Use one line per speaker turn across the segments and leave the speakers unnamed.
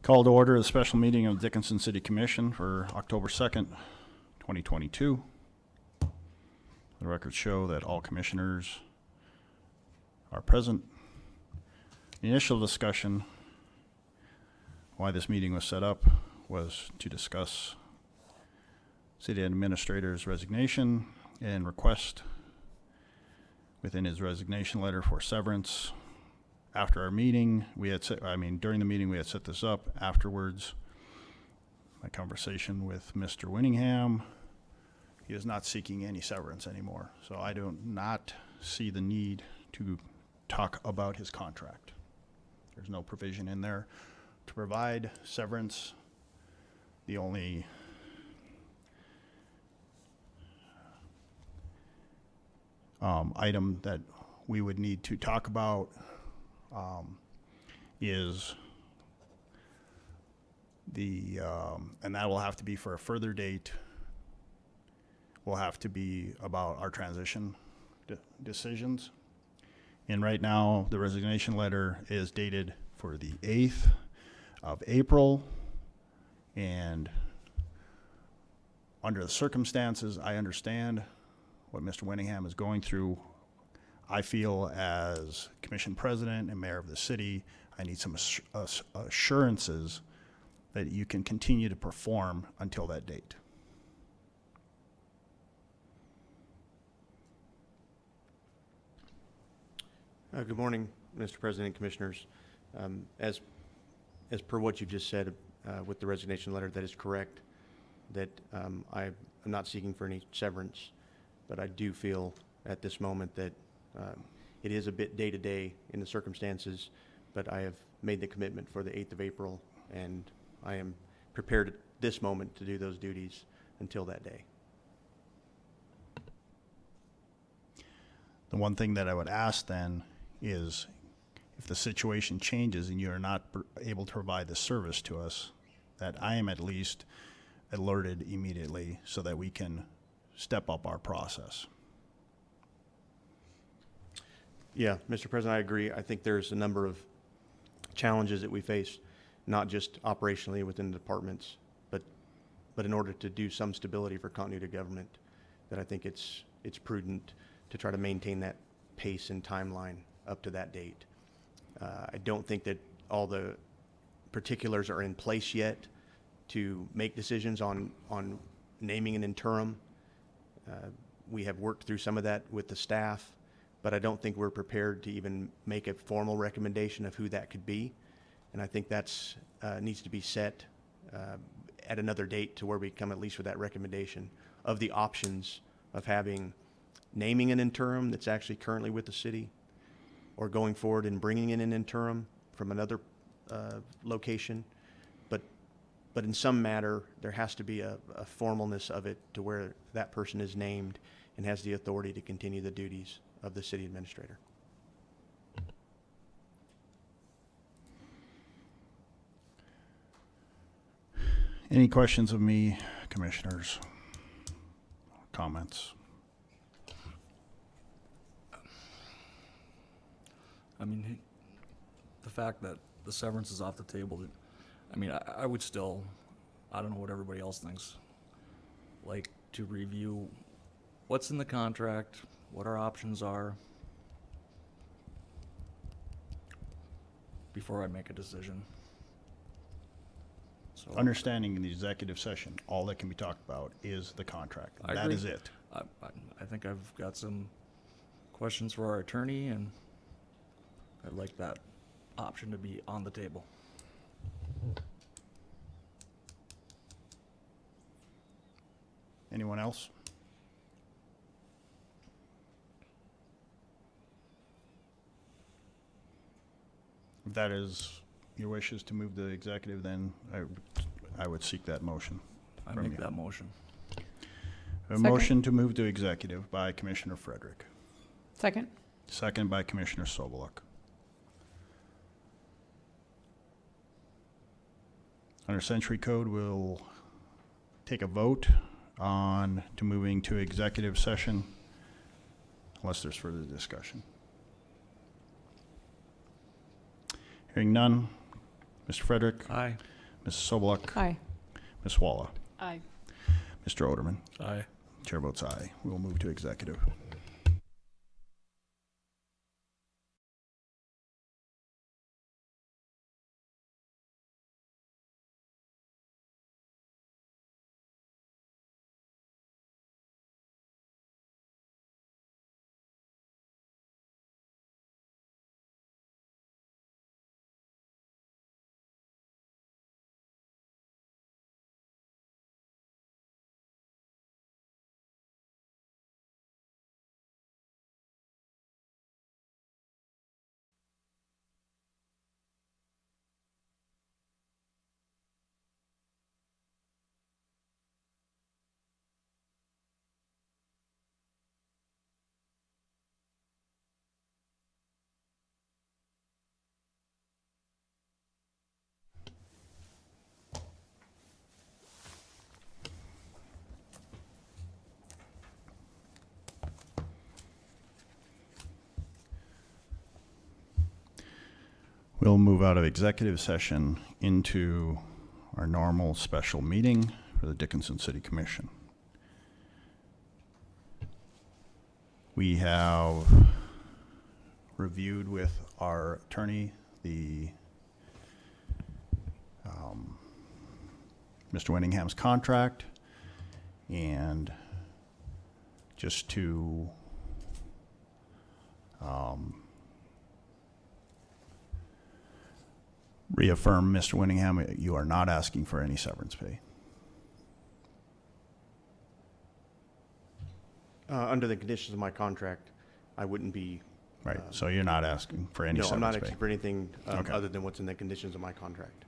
Call to order the special meeting of Dickinson City Commission for October 2nd, 2022. The records show that all commissioners are present. The initial discussion, why this meeting was set up, was to discuss city administrator's resignation and request within his resignation letter for severance. After our meeting, during the meeting we had set this up. Afterwards, my conversation with Mr. Winningham, he is not seeking any severance anymore. So I do not see the need to talk about his contract. There's no provision in there to provide severance. The only item that we would need to talk about is the, and that will have to be for a further date, will have to be about our transition decisions. And right now, the resignation letter is dated for the 8th of April. And under the circumstances, I understand what Mr. Winningham is going through. I feel as commission president and mayor of the city, I need some assurances that you can continue to perform until that date.
Good morning, Mr. President and Commissioners. As per what you just said with the resignation letter, that is correct, that I am not seeking for any severance, but I do feel at this moment that it is a bit day-to-day in the circumstances, but I have made the commitment for the 8th of April, and I am prepared at this moment to do those duties until that day.
The one thing that I would ask then is if the situation changes and you're not able to provide the service to us, that I am at least alerted immediately so that we can step up our process.
Yeah, Mr. President, I agree. I think there's a number of challenges that we face, not just operationally within the departments, but in order to do some stability for continuity of government, that I think it's prudent to try to maintain that pace and timeline up to that date. I don't think that all the particulars are in place yet to make decisions on naming an interim. We have worked through some of that with the staff, but I don't think we're prepared to even make a formal recommendation of who that could be. And I think that's needs to be set at another date to where we come at least with that recommendation of the options of naming an interim that's actually currently with the city, or going forward and bringing in an interim from another location. But in some matter, there has to be a formalness of it to where that person is named and has the authority to continue the duties of the city administrator.
Any questions of me, commissioners? Comments?
I mean, the fact that the severance is off the table, I mean, I would still, I don't know what everybody else thinks, like to review what's in the contract, what our options are, before I make a decision. So
Understanding in the executive session, all that can be talked about is the contract.
I
That
agree.
is it.
I think I've got some questions for our attorney, and I'd like that option to be on the table.
Anyone else? If that is your wishes to move the executive, then I would seek that motion.
I
from
make
you.
that motion.
A
Second.
motion to move to executive by Commissioner Frederick.
Second.
Second by Commissioner Soboluk. Under Century Code, we'll take a vote on to moving to executive session unless there's further discussion. Hearing none, Mr. Frederick,
Aye.
Mrs. Sobeluk,
Aye.
Ms. Walla,
Aye.
Mr. Oderman.
Aye.
Chair votes aye. We will move to executive. We'll move out of executive session into our normal special meeting for the Dickinson City Commission. We have reviewed with our attorney the Mr. Winningham's contract, and just to reaffirm, Mr. Winningham, you are not asking for any severance pay.
Under the conditions of my contract, I wouldn't be.
Right, so you're not asking for any
No, I'm not
severance pay.
asking for anything
Okay.
other than what's in the conditions of my contract.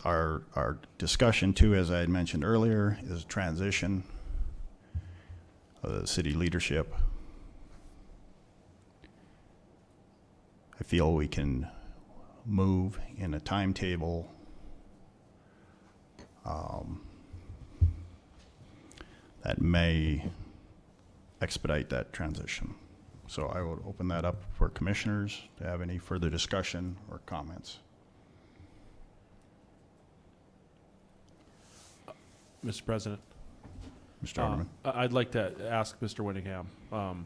Our discussion too, as I had mentioned earlier, is transition of the city leadership. I feel we can move in a timetable that may expedite that transition. So I will open that up for commissioners to have any further discussion or comments.
Mr. President,
Mr. Alderman.
I'd like to ask Mr. Winningham,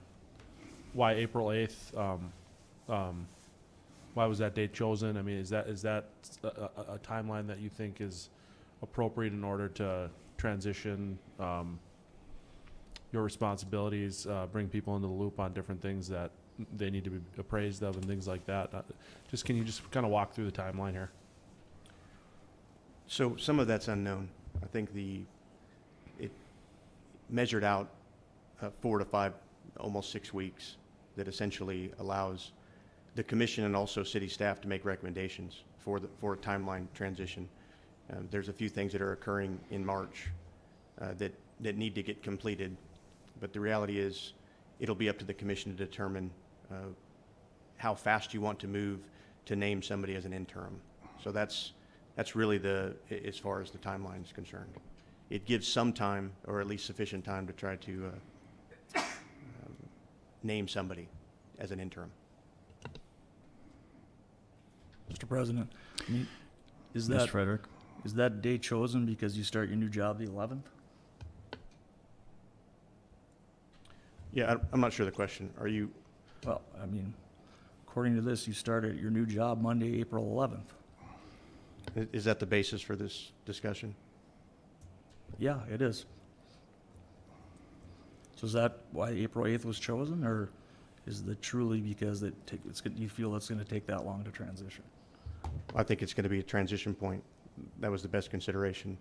why April 8th? Why was that date chosen? I mean, is that a timeline that you think is appropriate in order to transition your responsibilities, bring people into the loop on different things that they need to be appraised of and things like that? Can you just kind of walk through the timeline here?
So some of that's unknown. I think it measured out 4 to 5, almost 6 weeks, that essentially allows the commission and also city staff to make recommendations for a timeline transition. There's a few things that are occurring in March that need to get completed, but the reality is it'll be up to the commission to determine how fast you want to move to name somebody as an interim. So that's really as far as the timeline is concerned. It gives some time, or at least sufficient time, to try to name somebody as an interim.
Mr. President, I mean, is
Mr.
that,
Frederick?
is that day chosen because you start your new job the 11th?
Yeah, I'm not sure the question. Are you,
Well, I mean, according to this, you started your new job Monday, April 11th.
is that the basis for this discussion?
Yeah, it is. So is that why April 8th was chosen, or is it truly because you feel it's going to take that long to transition?
I think it's going to be a transition point. That was the best consideration.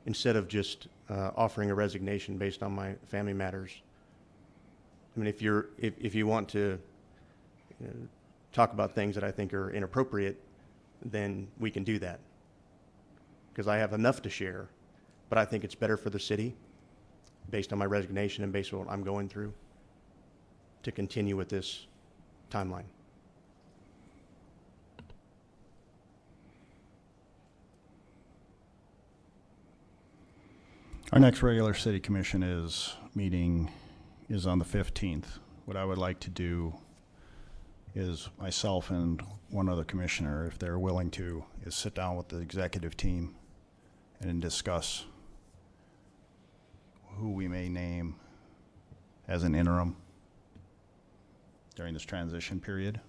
Instead of just offering a resignation based on my family matters. I mean, if you want to talk about things that I think are inappropriate, then we can do that. Because I have enough to share, but I think it's better for the city, based on my resignation and based on what I'm going through, to continue with this timeline.
Our next regular city commission meeting is on the 15th. What I would like to do is myself and one other commissioner, if they're willing to, is sit down with the executive team and discuss who we may name as an interim during this transition period.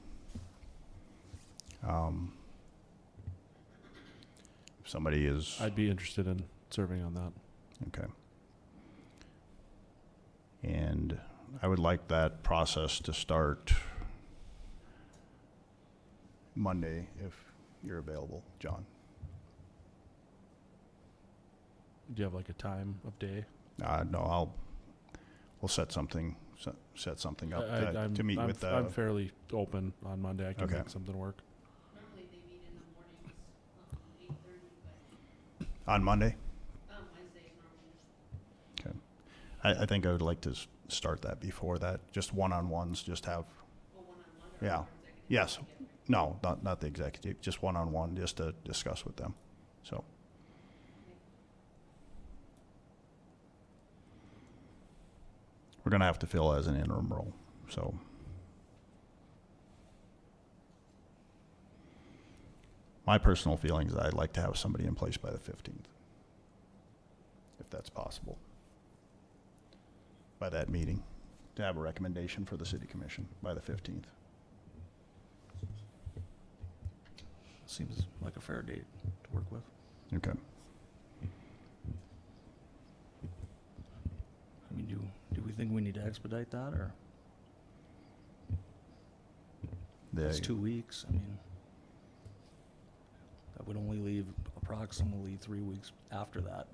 If somebody is,
I'd be interested in serving on that.
okay. And I would like that process to start Monday, if you're available, John.
Do you have like a time of day?
No, we'll set something up
I'm-
to meet
I'm-
with,
I'm fairly open on Monday. I can
Okay.
make something work.
Normally they meet in the mornings, 8:30,
on Monday.
but, Wednesdays normally.
I think I would like to start that before that, just one-on-ones, just have,
Oh, one-on-one or
Yeah.
for executive?
yes, no, not the executive, just one-on-one, just to discuss with them, so. We're gonna have to fill as an interim role, so. My personal feeling is I'd like to have somebody in place by the 15th, if that's possible. By that meeting, to have a recommendation for the city commission by the 15th.
Seems like a fair date to work with.
Okay.
I mean, do we think we need to expedite that, or it's 2 weeks? I mean, that would only leave approximately 3 weeks after that,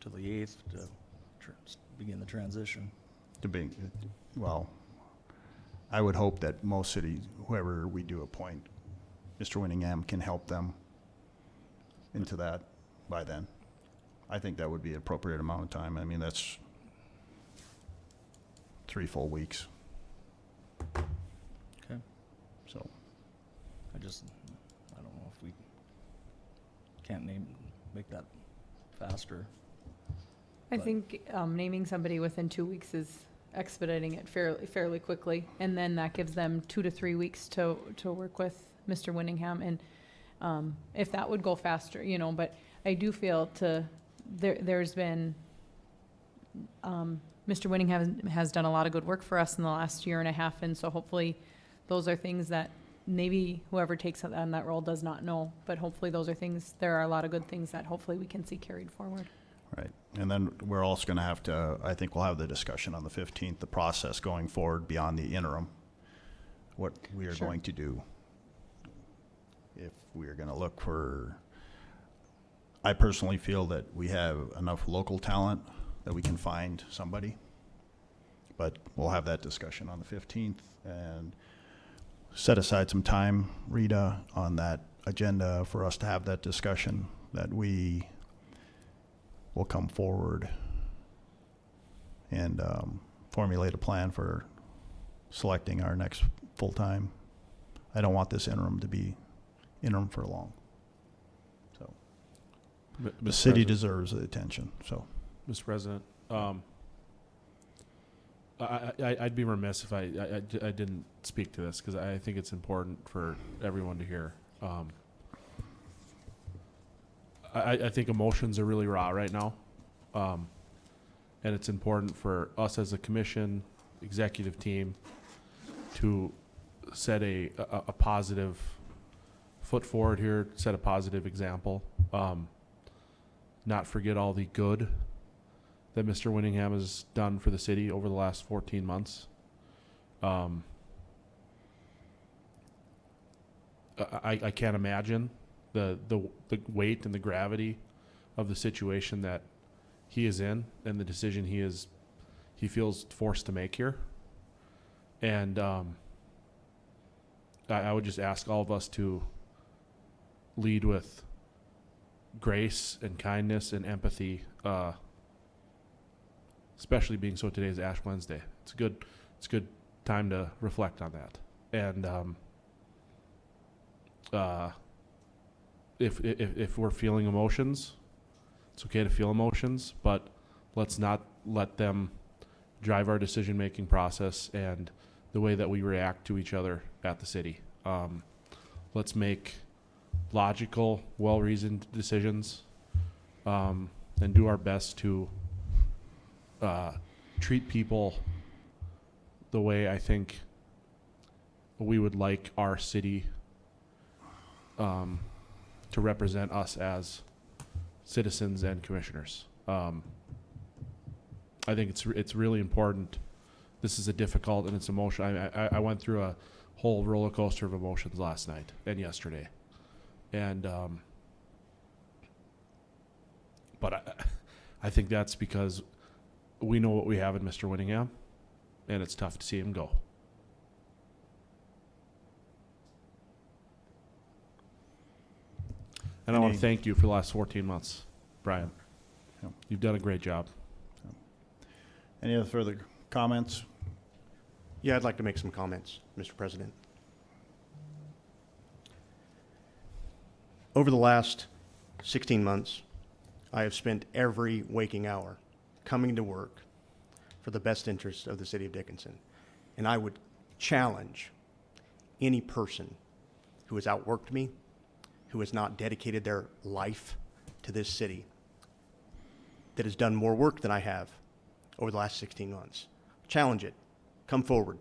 to the 8th, to begin the transition.
To be, well, I would hope that most cities, whoever we do appoint, Mr. Winningham can help them into that by then. I think that would be an appropriate amount of time. I mean, that's 3 full weeks,
Okay.
so.
I don't know if we can't make that faster.
I
But-
think naming somebody within 2 weeks is expediting it fairly quickly, and then that gives them 2 to 3 weeks to work with Mr. Winningham, and if that would go faster, but I do feel there's been, Mr. Winningham has done a lot of good work for us in the last year and a half, and so hopefully those are things that maybe whoever takes on that role does not know, but hopefully there are a lot of good things that hopefully we can see carried forward.
Right, and then we're also gonna have to, I think we'll have the discussion on the 15th, the process going forward beyond the interim, what we are
Sure.
going to do. If we are gonna look for, I personally feel that we have enough local talent that we can find somebody. But we'll have that discussion on the 15th and set aside some time, Rita, on that agenda for us to have that discussion, that we will come forward and formulate a plan for selecting our next full-time. I don't want this interim to be interim for long. So the city deserves the attention, so.
Mr. President, I'd be remiss if I didn't speak to this, because I think it's important for everyone to hear. I think emotions are really raw right now. And it's important for us as a commission, executive team, to set a positive foot forward here, set a positive example. Not forget all the good that Mr. Winningham has done for the city over the last 14 months. I can't imagine the weight and the gravity of the situation that he is in and the decision he feels forced to make here. And I would just ask all of us to lead with grace and kindness and empathy, especially being so today is Ash Wednesday. It's a good time to reflect on that. And if we're feeling emotions, it's okay to feel emotions, but let's not let them drive our decision-making process and the way that we react to each other at the city. Let's make logical, well-reasoned decisions, and do our best to treat people the way I think we would like our city to represent us as citizens and commissioners. I think it's really important. This is a difficult and it's emotional. I went through a whole roller coaster of emotions last night and yesterday, and but I think that's because we know what we have in Mr. Winningham, and it's tough to see him go. And I want to thank you for the last 14 months, Brian.
Yeah.
You've done a great job.
Any other further comments?
Yeah, I'd like to make some comments, Mr. President. Over the last 16 months, I have spent every waking hour coming to work for the best interest of the city of Dickinson. And I would challenge any person who has outworked me, who has not dedicated their life to this city, that has done more work than I have over the last 16 months. Challenge it. Come forward.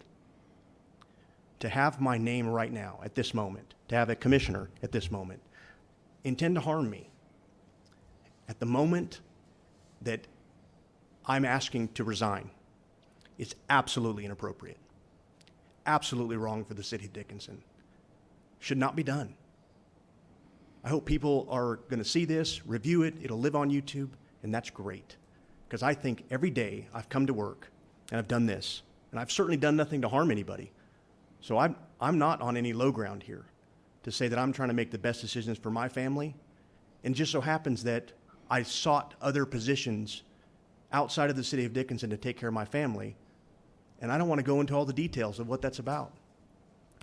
To have my name right now, at this moment, to have a commissioner at this moment, intend to harm me at the moment that I'm asking to resign is absolutely inappropriate. Absolutely wrong for the city of Dickinson. Should not be done. I hope people are going to see this, review it, it'll live on YouTube, and that's great. Because I think every day I've come to work and I've done this, and I've certainly done nothing to harm anybody. So I'm not on any low ground here to say that I'm trying to make the best decisions for my family. And it just so happens that I sought other positions outside of the city of Dickinson to take care of my family. And I don't want to go into all the details of what that's about.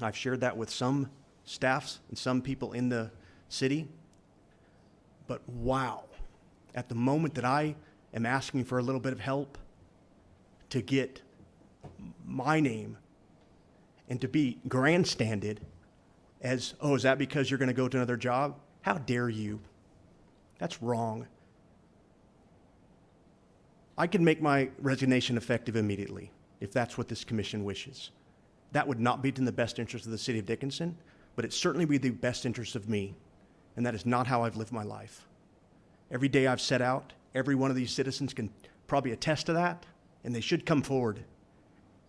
I've shared that with some staffs and some people in the city. But wow, at the moment that I am asking for a little bit of help to get my name and to be grandstanded as, oh, is that because you're going to go to another job? How dare you? That's wrong. I can make my resignation effective immediately if that's what this commission wishes. That would not be in the best interest of the city of Dickinson, but it certainly be the best interest of me, and that is not how I've lived my life. Every day I've set out, every one of these citizens can probably attest to that, and they should come forward,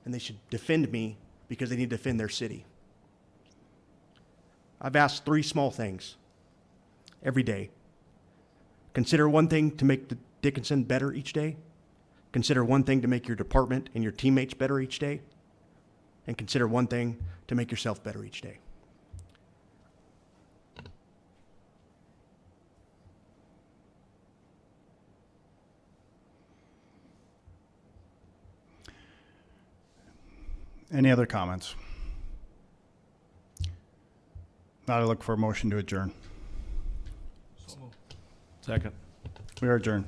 and they should defend me because they need to defend their city. I've asked 3 small things every day. Consider one thing to make the Dickinson better each day. Consider one thing to make your department and your teammates better each day. And consider one thing to make yourself better each day.
Any other comments? Now I look for a motion to adjourn.
Second.
We are adjourned.